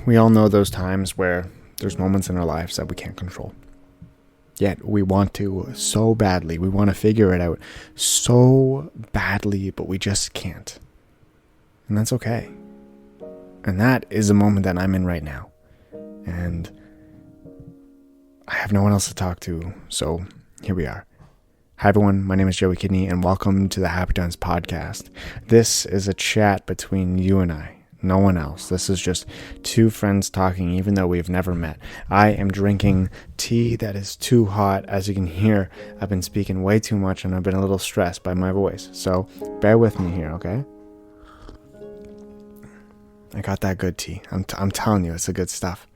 We all know those times where there's moments in our lives that we can't control. Yet we want to so badly. We want to figure it out so badly, but we just can't. And that's okay. And that is the moment that I'm in right now. And I have no one else to talk to, so here we are. Hi everyone, my name is Joey Kidney, and welcome to the Happy Times podcast. This is a chat between you and I, no one else. This is just two friends talking, even though we've never met. I am drinking tea that is too hot. As you can hear, I've been speaking way too much, and I've been a little stressed by my voice. So bear with me here, okay? I got that good tea. I'm telling you, it's the good stuff.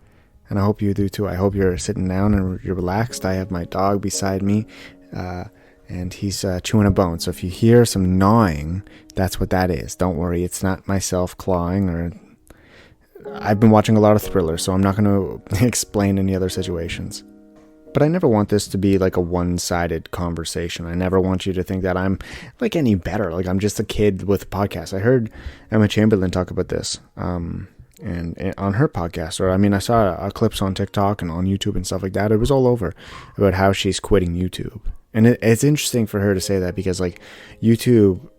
And I hope you do too. I hope you're sitting down and you're relaxed. I have my dog beside me, and he's chewing a bone. So if you hear some gnawing, that's what that is. Don't worry, it's not myself clawing. Or I've been watching a lot of thrillers, so I'm not going to explain any other situations. But I never want this to be like a one-sided conversation. I never want you to think that I'm like any better. Like I'm just a kid with a podcast. I heard Emma Chamberlain talk about this. And on her podcast, or I saw clips on TikTok and on YouTube and stuff like that. It was all over about how she's quitting YouTube. And it's interesting for her to say that because like YouTube,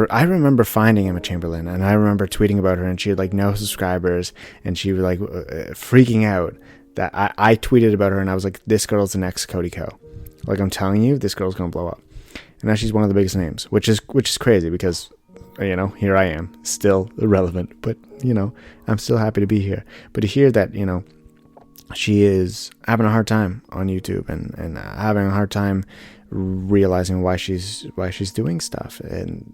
I remember finding Emma Chamberlain and I remember tweeting about her and she had like no subscribers and she was like freaking out that I tweeted about her and I was like, this girl's the next Cody Ko. Like I'm telling you, this girl's going to blow up. And now she's one of the biggest names, which is crazy because here I am, still irrelevant, but, I'm still happy to be here. But to hear that, she is having a hard time on YouTube and having a hard time realizing why she's doing stuff. And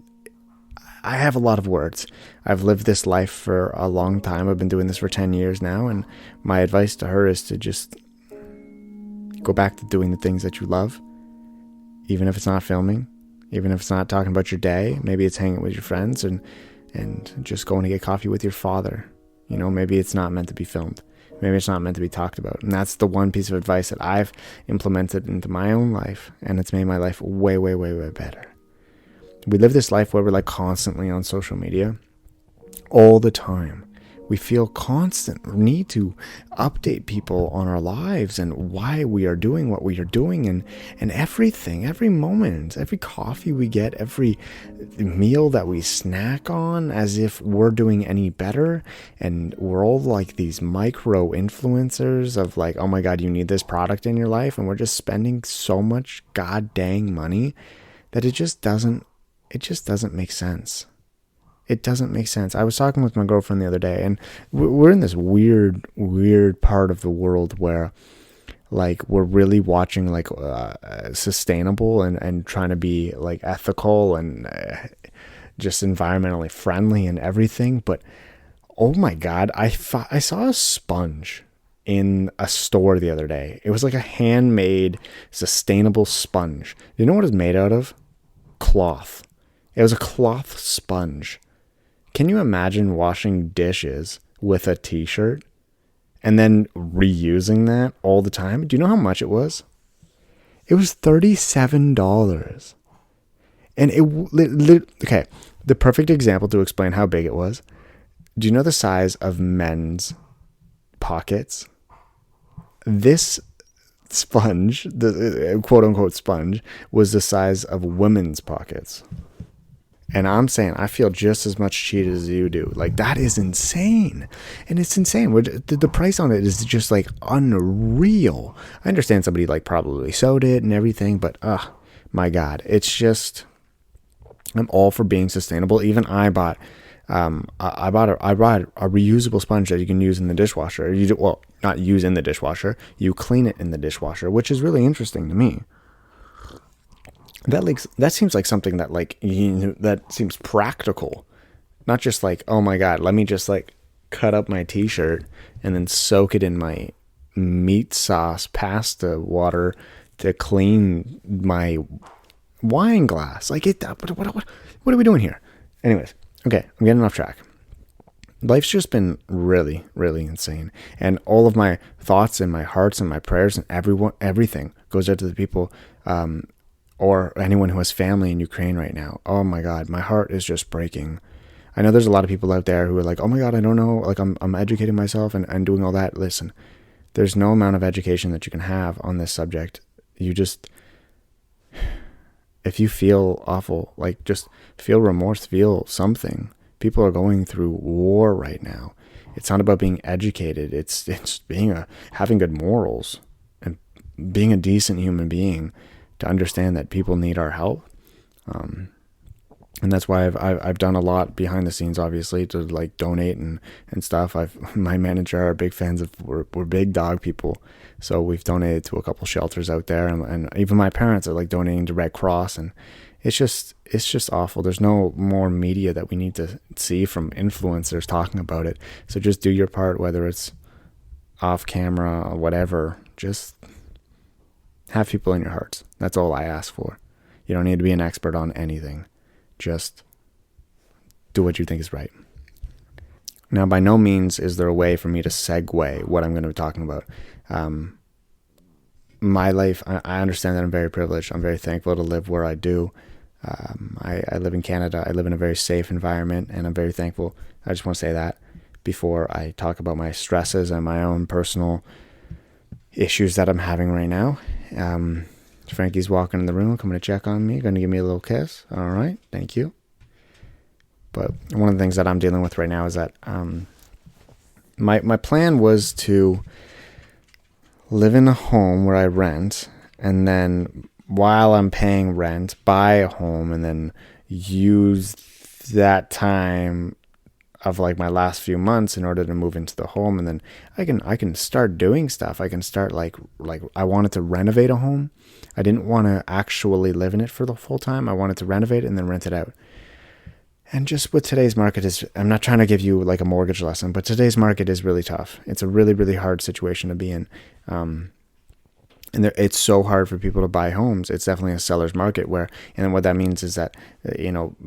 I have a lot of words. I've lived this life for a long time. I've been doing this for 10 years now. And my advice to her is to just go back to doing the things that you love, even if it's not filming. Even if it's not talking about your day, maybe it's hanging with your friends and just going to get coffee with your father. Maybe it's not meant to be filmed. Maybe it's not meant to be talked about. And that's the one piece of advice that I've implemented into my own life. And it's made my life way, way, way, way better. We live this life where we're like constantly on social media all the time. We feel constant need to update people on our lives and why we are doing what we are doing and everything, every moment, every coffee we get, every meal that we snack on as if we're doing any better. And we're all like these micro influencers of like, oh my God, you need this product in your life. And we're just spending so much god dang money that it just doesn't make sense. It doesn't make sense. I was talking with my girlfriend the other day, and we're in this weird part of the world where, like, we're really watching, like, sustainable and trying to be, like, ethical and just environmentally friendly and everything. But, oh my God, I saw a sponge in a store the other day. It was like a handmade, sustainable sponge. You know what it's made out of? Cloth. It was a cloth sponge. Can you imagine washing dishes with a t-shirt and then reusing that all the time? Do you know how much it was? It was $37. And okay, the perfect example to explain how big it was. Do you know the size of men's pockets? This sponge, the quote unquote sponge, was the size of women's pockets. And I'm saying I feel just as much cheated as you do. Like, that is insane. And it's insane. The price on it is just, like, unreal. I understand somebody, like, probably sewed it and everything. But, my God. It's just, I'm all for being sustainable. Even I bought a reusable sponge that you can use in the dishwasher. Well, not use in the dishwasher. You clean it in the dishwasher, which is really interesting to me. That seems like something that that seems practical, not just like, oh my God, let me just like cut up my t-shirt and then soak it in my meat sauce pasta water to clean my wine glass. Like what are we doing here? Anyways, okay, I'm getting off track. Life's just been really, really insane. And all of my thoughts and my hearts and my prayers and everything goes out to the people or anyone who has family in Ukraine right now. Oh my God, my heart is just breaking. I know there's a lot of people out there who are like, oh my God, I don't know. Like I'm educating myself and doing all that. Listen, there's no amount of education that you can have on this subject. You just, if you feel awful, like just feel remorse, feel something. People are going through war right now. It's not about being educated. It's having good morals and being a decent human being to understand that people need our help. And that's why I've done a lot behind the scenes, obviously, to like donate and stuff. My manager are big fans of, we're big dog people. So we've donated to a couple shelters out there, and even my parents are like donating to Red Cross, and it's just awful. There's no more media that we need to see from influencers talking about it. So just do your part, whether it's off camera or whatever. Just have people in your hearts. That's all I ask for. You don't need to be an expert on anything. Just do what you think is right. Now, by no means is there a way for me to segue what I'm going to be talking about. My life, I understand that I'm very privileged. I'm very thankful to live where I do. I live in Canada. I live in a very safe environment, and I'm very thankful. I just want to say that before I talk about my stresses and my own personal issues that I'm having right now. Frankie's walking in the room, coming to check on me, going to give me a little kiss. All right, thank you. But one of the things that I'm dealing with right now is that my plan was to live in a home where I rent, and then while I'm paying rent, buy a home, and then use that time of like my last few months in order to move into the home, and then I can start doing stuff. I can start like I wanted to renovate a home. I didn't want to actually live in it for the full time. I wanted to renovate it and then rent it out. And just with today's market I'm not trying to give you like a mortgage lesson, but today's market is really tough. It's a really, really hard situation to be in. It's so hard for people to buy homes. It's definitely a seller's market and what that means is that,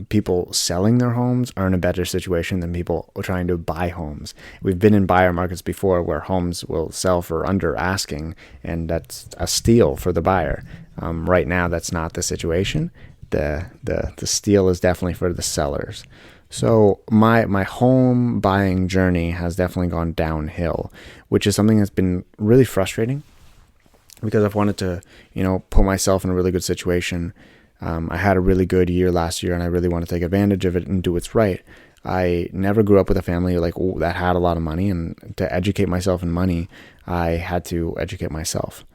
people selling their homes are in a better situation than people trying to buy homes. We've been in buyer markets before where homes will sell for under asking, and that's a steal for the buyer. Right now, that's not the situation. The steal is definitely for the sellers. So my home buying journey has definitely gone downhill, which is something that's been really frustrating, because I've wanted to, put myself in a really good situation. I had a really good year last year, and I really want to take advantage of it and do what's right. I never grew up with a family that had a lot of money, and to educate myself in money, I had to educate myself.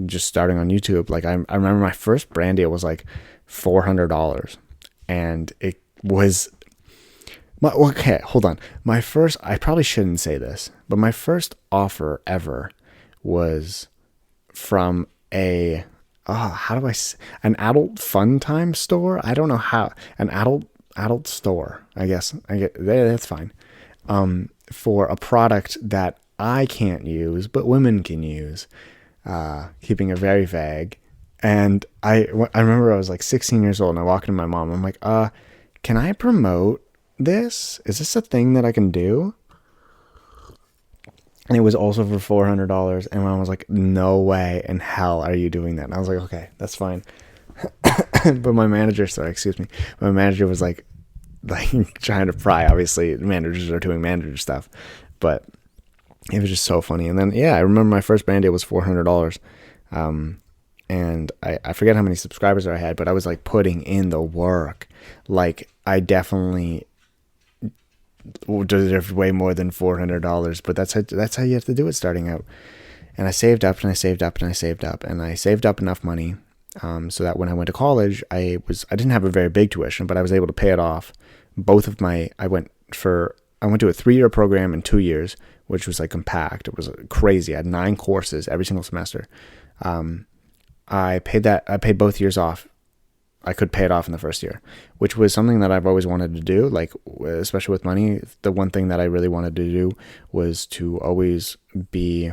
Just starting on YouTube, I remember my first brand deal was like $400, and it was okay. Hold on, I probably shouldn't say this, but my first offer ever was from an adult fun time store. I don't know how, an adult store, I guess. That's fine. For a product that I can't use, but women can use, keeping it very vague. And I remember I was like 16 years old, and I walked into my mom. I'm like, can I promote this? Is this a thing that I can do? And it was also for $400. And my mom was like, no way in hell are you doing that. And I was like, okay, that's fine. But my manager was like trying to pry. Obviously, managers are doing manager stuff. But it was just so funny. And then, I remember my first brand deal was $400. And I forget how many subscribers I had, but I was like putting in the work. Like, I definitely deserved way more than $400, but that's how you have to do it starting out. And I saved up and I saved up and I saved up, and I saved up enough money so that when I went to college, I didn't have a very big tuition, but I was able to pay it off. I went to a 3-year program in 2 years, which was like compact. It was crazy. I had 9 courses every single semester. I paid both years off. I could pay it off in the first year, which was something that I've always wanted to do. Like, especially with money, the one thing that I really wanted to do was to always be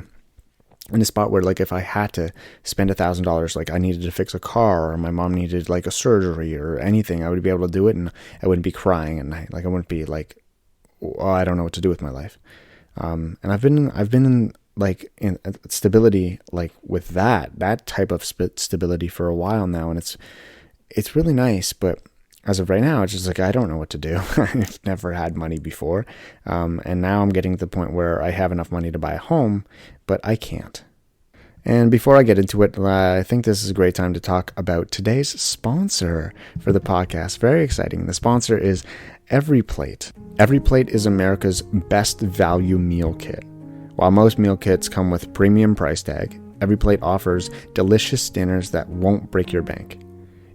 in a spot where, like, if I had to spend $1,000, like I needed to fix a car, or my mom needed like a surgery or anything, I would be able to do it, and I wouldn't be crying at night. Like, I wouldn't be like, oh, I don't know what to do with my life. And I've been in stability, like with that type of stability for a while now, and it's really nice. But as of right now, it's just like, I don't know what to do. I've never had money before. And now I'm getting to the point where I have enough money to buy a home, but I can't. And before I get into it, I think this is a great time to talk about today's sponsor for the podcast. Very exciting. The sponsor is EveryPlate. EveryPlate is America's best value meal kit. While most meal kits come with premium price tag, EveryPlate offers delicious dinners that won't break your bank.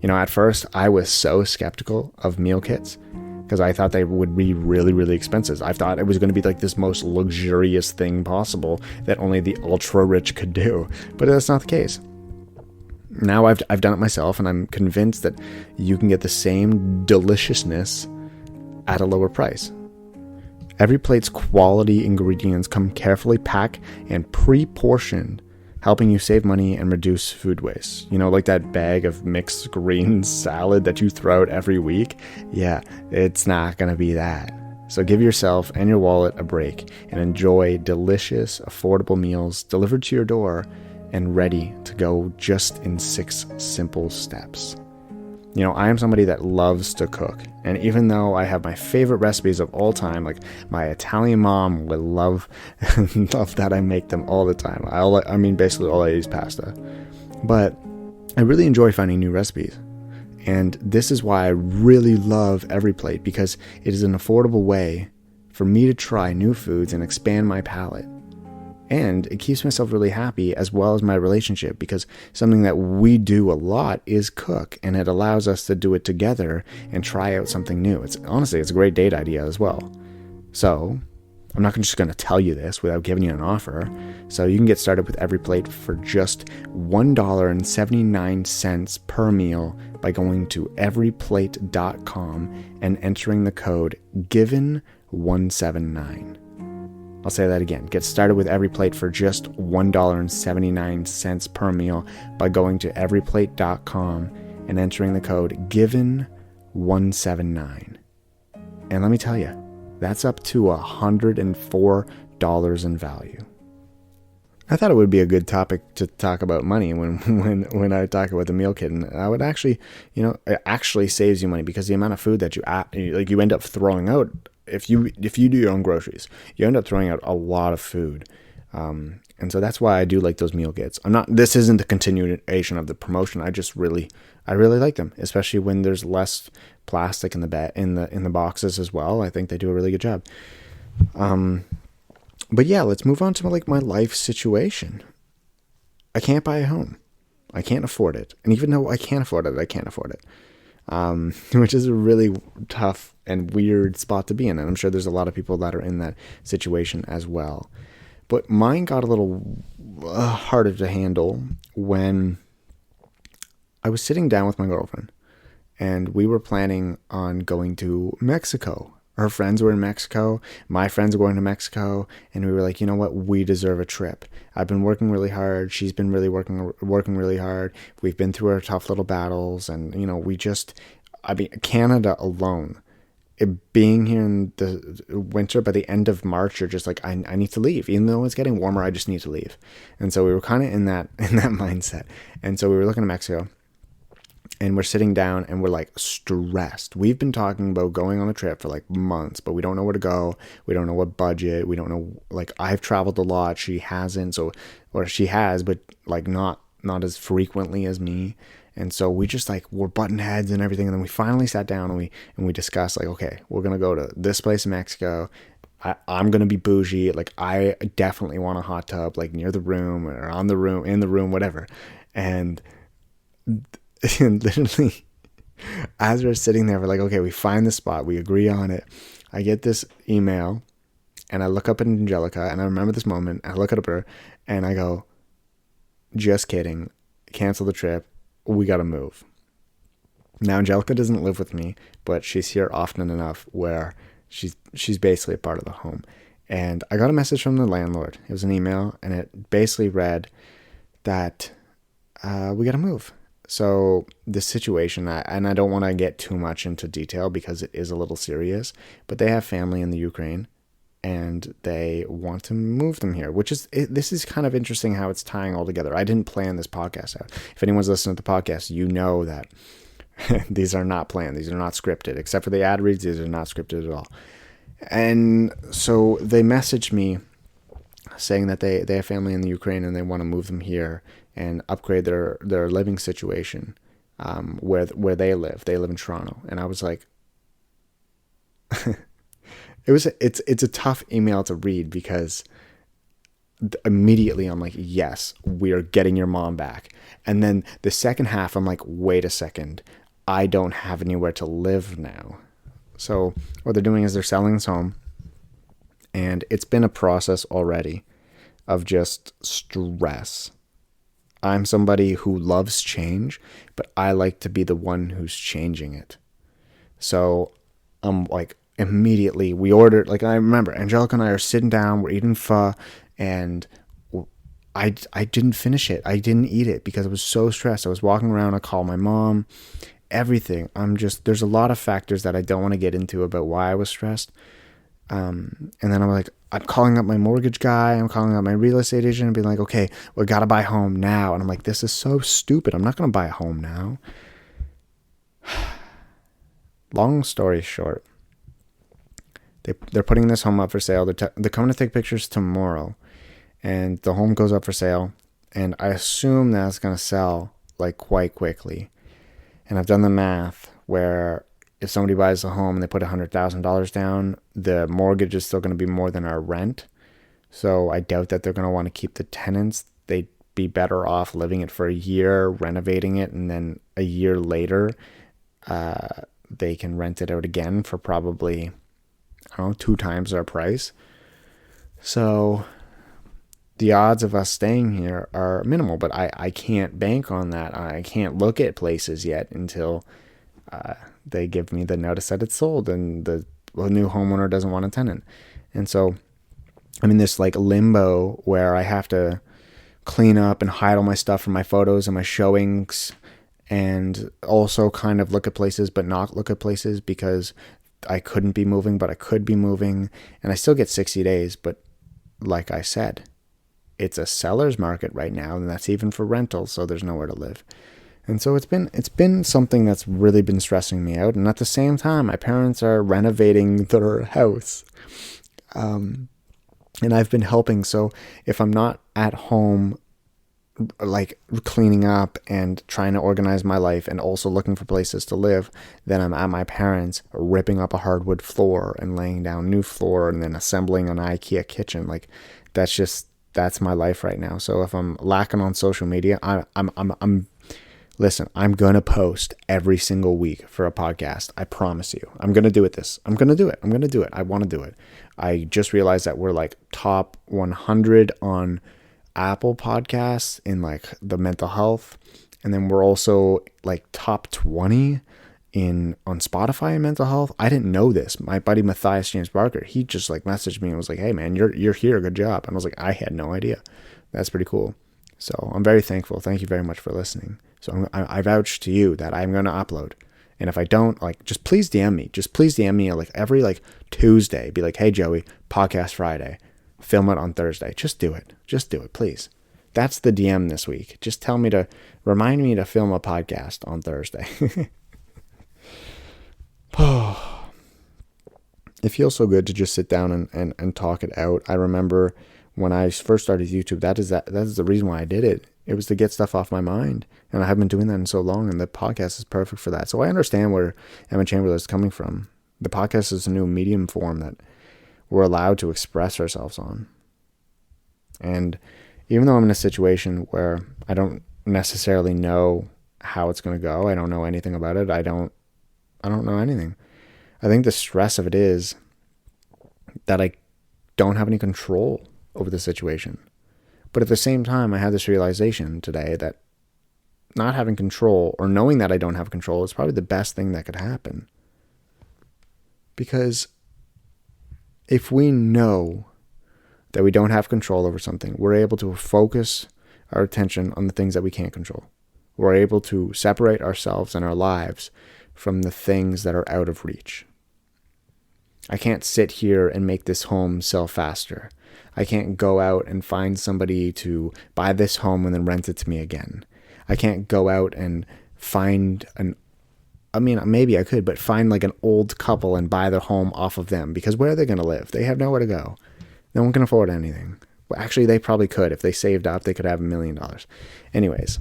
At first, I was so skeptical of meal kits because I thought they would be really, really expensive. I thought it was going to be like this most luxurious thing possible that only the ultra rich could do, but that's not the case. Now I've done it myself, and I'm convinced that you can get the same deliciousness at a lower price. EveryPlate's quality ingredients come carefully packed and pre-portioned, helping you save money and reduce food waste. Like that bag of mixed green salad that you throw out every week. Yeah, it's not going to be that. So give yourself and your wallet a break and enjoy delicious, affordable meals delivered to your door and ready to go just in 6 simple steps. I am somebody that loves to cook. And even though I have my favorite recipes of all time, like my Italian mom would love that I make them all the time. Basically all I eat is pasta. But I really enjoy finding new recipes. And this is why I really love EveryPlate, because it is an affordable way for me to try new foods and expand my palate. And it keeps myself really happy, as well as my relationship, because something that we do a lot is cook, and it allows us to do it together and try out something new. It's a great date idea as well. So I'm not just going to tell you this without giving you an offer. So you can get started with EveryPlate for just $1.79 per meal by going to everyplate.com and entering the code GIVEN179. I'll say that again. Get started with EveryPlate for just $1.79 per meal by going to everyplate.com and entering the code GIVEN179. And let me tell you, that's up to $104 in value. I thought it would be a good topic to talk about money when I talk about the meal kit, and I would actually, it actually saves you money, because the amount of food that you end up throwing out. If you do your own groceries, you end up throwing out a lot of food. And so that's why I do like those meal kits. This isn't the continuation of the promotion. I really like them, especially when there's less plastic in the boxes as well. I think they do a really good job. But yeah, let's move on to my life situation. I can't buy a home. I can't afford it. And even though I can't afford it, I can't afford it. Which is a really tough and weird spot to be in. And I'm sure there's a lot of people that are in that situation as well. But mine got a little harder to handle when I was sitting down with my girlfriend, and we were planning on going to Mexico. Her friends were in Mexico. My friends were going to Mexico. And we were like, you know what? We deserve a trip. I've been working really hard. She's been really working really hard. We've been through our tough little battles. And, Canada alone, being here in the winter, by the end of March, you're just like, I need to leave. Even though it's getting warmer, I just need to leave. And so we were kind of in that mindset. And so we were looking at Mexico. And we're sitting down and we're stressed. We've been talking about going on a trip for months, but we don't know where to go. We don't know what budget. We don't know, I've traveled a lot. She hasn't. Or she has, but not as frequently as me. And so we just we're button heads and everything. And then we finally sat down and we discussed okay, we're going to go to this place in Mexico. I'm going to be bougie. I definitely want a hot tub, near the room or in the room, whatever. And literally, as we're sitting there, we're like, okay, we find the spot, we agree on it. I get this email, and I look up at Angelica, and I remember this moment. I look at her, and I go, just kidding, cancel the trip, we gotta move. Now, Angelica doesn't live with me, but she's here often enough where she's basically a part of the home. And I got a message from the landlord. It was an email, and it basically read that we gotta move. So the situation, and I don't want to get too much into detail because it is a little serious, but they have family in the Ukraine, and they want to move them here, this is kind of interesting how it's tying all together. I didn't plan this podcast out. If anyone's listening to the podcast, you know that These are not planned. These are not scripted. Except for the ad reads, these are not scripted at all. And so they messaged me saying that they have family in the Ukraine and they want to move them here and upgrade their living situation, where they live. They live in Toronto. And I was like, it's a tough email to read, because immediately I'm like, yes, we are getting your mom back. And then the second half, I'm like, wait a second, I don't have anywhere to live now. So what they're doing is they're selling this home, and it's been a process already of just stress. I'm somebody who loves change, but I like to be the one who's changing it. So I'm like, immediately we ordered, like, I remember Angelica and I are sitting down, we're eating pho, and I didn't finish it. I didn't eat it because I was so stressed. I was walking around, I called my mom, everything. There's a lot of factors that I don't want to get into about why I was stressed. And then I'm like, I'm calling up my mortgage guy, I'm calling up my real estate agent and being like, okay, we got to buy a home now. And I'm like, this is so stupid. I'm not going to buy a home now. Long story short, they're putting this home up for sale. They're coming to take pictures tomorrow, and the home goes up for sale. And I assume that it's going to sell like quite quickly. And I've done the math where if somebody buys a home and they put $100,000 down, the mortgage is still going to be more than our rent. So I doubt that they're going to want to keep the tenants. They'd be better off living it for a year, renovating it, and then a year later, they can rent it out again for probably, I don't know, 2 times our price. So the odds of us staying here are minimal, but I can't bank on that. I can't look at places yet until they give me the notice that it's sold and the new homeowner doesn't want a tenant. And so I'm in this like limbo where I have to clean up and hide all my stuff from my photos and my showings, and also kind of look at places but not look at places because I couldn't be moving, but I could be moving. And I still get 60 days, but like I said, it's a seller's market right now, and that's even for rentals, so there's nowhere to live. And so it's been something that's really been stressing me out. And at the same time, my parents are renovating their house. And I've been helping. So if I'm not at home, like cleaning up and trying to organize my life and also looking for places to live, then I'm at my parents ripping up a hardwood floor and laying down new floor and then assembling an IKEA kitchen. Like that's my life right now. So if I'm lacking on social media, listen, I'm going to post every single week for a podcast. I promise you. I'm going to do it. I'm going to do it. I want to do it. I just realized that we're like top 100 on Apple Podcasts in like the mental health. And then we're also like top 20 on Spotify in mental health. I didn't know this. My buddy Matthias James Barker, he just like messaged me and was like, hey man, you're here. Good job. And I was like, I had no idea. That's pretty cool. So I'm very thankful. Thank you very much for listening. So I vouch to you that I'm going to upload. And if I don't, like, just please DM me. Just please DM me like every like Tuesday. Be like, hey Joey, podcast Friday. Film it on Thursday. Just do it. Just do it, please. That's the DM this week. Just remind me to film a podcast on Thursday. It feels so good to just sit down and talk it out. I remember when I first started YouTube, that is the reason why I did it. It was to get stuff off my mind. And I haven't been doing that in so long, and the podcast is perfect for that. So I understand where Emma Chamberlain is coming from. The podcast is a new medium form that we're allowed to express ourselves on. And even though I'm in a situation where I don't necessarily know how it's going to go, I don't know anything about it, I don't know anything. I think the stress of it is that I don't have any control over the situation. But at the same time, I had this realization today that not having control, or knowing that I don't have control, is probably the best thing that could happen. Because if we know that we don't have control over something, we're able to focus our attention on the things that we can't control. We're able to separate ourselves and our lives from the things that are out of reach. I can't sit here and make this home sell faster. I can't go out and find somebody to buy this home and then rent it to me again. I can't go out and find I mean, maybe I could, but find like an old couple and buy their home off of them, because where are they going to live? They have nowhere to go. No one can afford anything. Well, actually, they probably could. If they saved up, they could have $1 million. Anyways,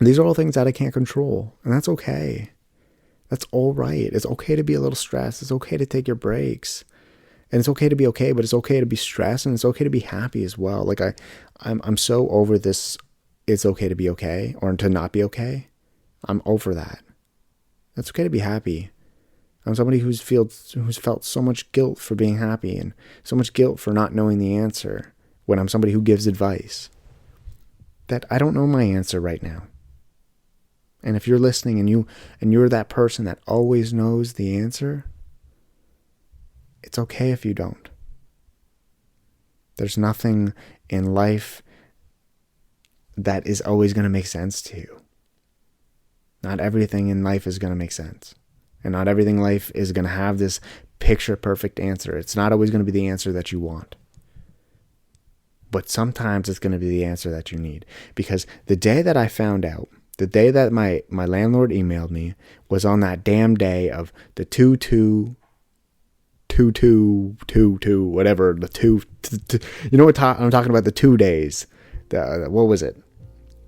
these are all things that I can't control, and that's okay. That's all right. It's okay to be a little stressed. It's okay to take your breaks. And it's okay to be okay, but it's okay to be stressed, and it's okay to be happy as well. Like I'm so over this, it's okay to be okay or to not be okay. I'm over that. It's okay to be happy. I'm somebody who's felt so much guilt for being happy and so much guilt for not knowing the answer when I'm somebody who gives advice. That I don't know my answer right now. And if you're listening and you're that person that always knows the answer, it's okay if you don't. There's nothing in life that is always going to make sense to you. Not everything in life is going to make sense. And not everything in life is going to have this picture perfect answer. It's not always going to be the answer that you want. But sometimes it's going to be the answer that you need. Because the day that I found out, the day that my landlord emailed me was on that damn day of the 2/2, whatever, the two, you know what I'm talking about, the 2 days. What was it?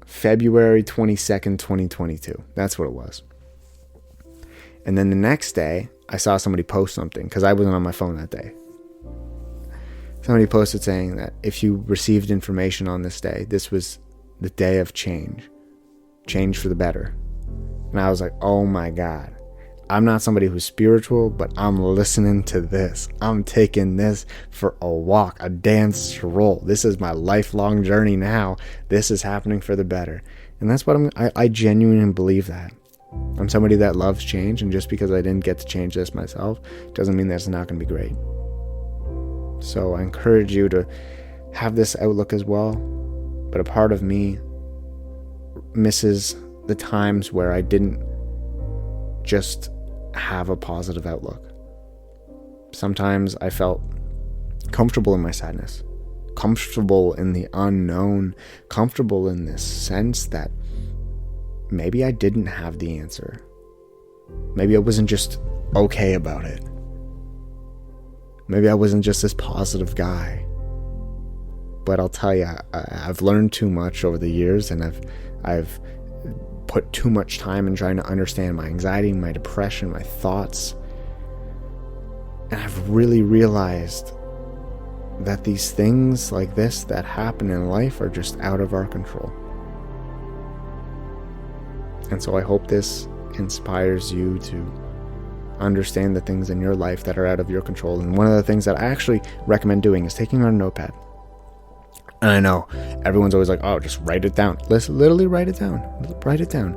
February 22nd, 2022. That's what it was. And then the next day, I saw somebody post something, because I wasn't on my phone that day. Somebody posted saying that if you received information on this day, this was the day of change for the better. And I was like, oh my God. I'm not somebody who's spiritual, but I'm listening to this. I'm taking this for a walk, a dance stroll. This is my lifelong journey now. This is happening for the better. And that's what I genuinely believe that. I'm somebody that loves change, and just because I didn't get to change this myself doesn't mean that it's not going to be great. So I encourage you to have this outlook as well. But a part of me misses the times where I didn't just have a positive outlook. Sometimes I felt comfortable in my sadness, comfortable in the unknown, comfortable in this sense that maybe I didn't have the answer. Maybe I wasn't just okay about it. Maybe I wasn't just this positive guy. But I'll tell you, I've learned too much over the years, and I've put too much time in trying to understand my anxiety, my depression, my thoughts. And I've really realized that these things like this that happen in life are just out of our control. And so I hope this inspires you to understand the things in your life that are out of your control. And one of the things that I actually recommend doing is taking out a notepad. And I know everyone's always like, oh, just write it down. Listen, literally write it down. Write it down.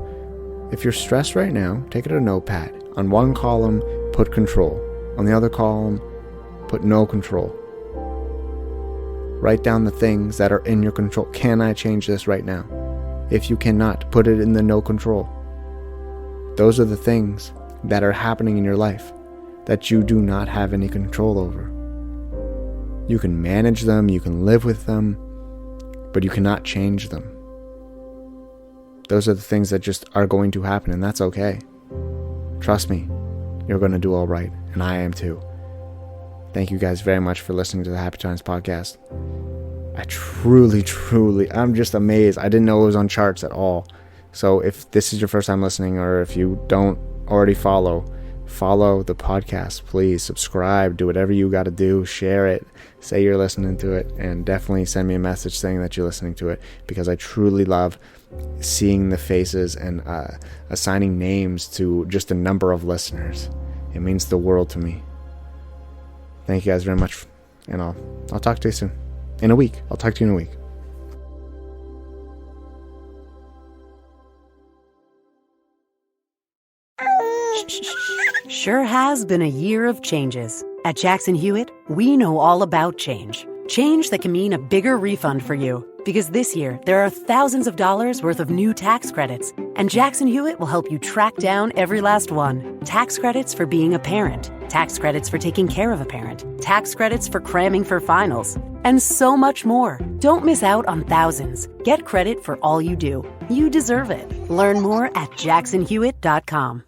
If you're stressed right now, take it to a notepad. On one column, put control. On the other column, put no control. Write down the things that are in your control. Can I change this right now? If you cannot, put it in the no control. Those are the things that are happening in your life that you do not have any control over. You can manage them, you can live with them, but you cannot change them. Those are the things that just are going to happen, and that's okay. Trust me, you're going to do all right, and I am too. Thank you guys very much for listening to the Happy Times podcast. I truly, I'm just amazed. I didn't know it was on charts at all. So if this is your first time listening, or if you don't already follow the podcast, please subscribe, do whatever you got to do, share it, say you're listening to it, and definitely send me a message saying that you're listening to it, because I truly love seeing the faces and assigning names to just a number of listeners. It means the world to me. Thank you guys very much, and I'll talk to you soon. In a week. I'll talk to you in a week. Sure has been a year of changes. At Jackson Hewitt, we know all about change. Change that can mean a bigger refund for you. Because this year, there are thousands of dollars worth of new tax credits. And Jackson Hewitt will help you track down every last one. Tax credits for being a parent. Tax credits for taking care of a parent. Tax credits for cramming for finals. And so much more. Don't miss out on thousands. Get credit for all you do. You deserve it. Learn more at jacksonhewitt.com.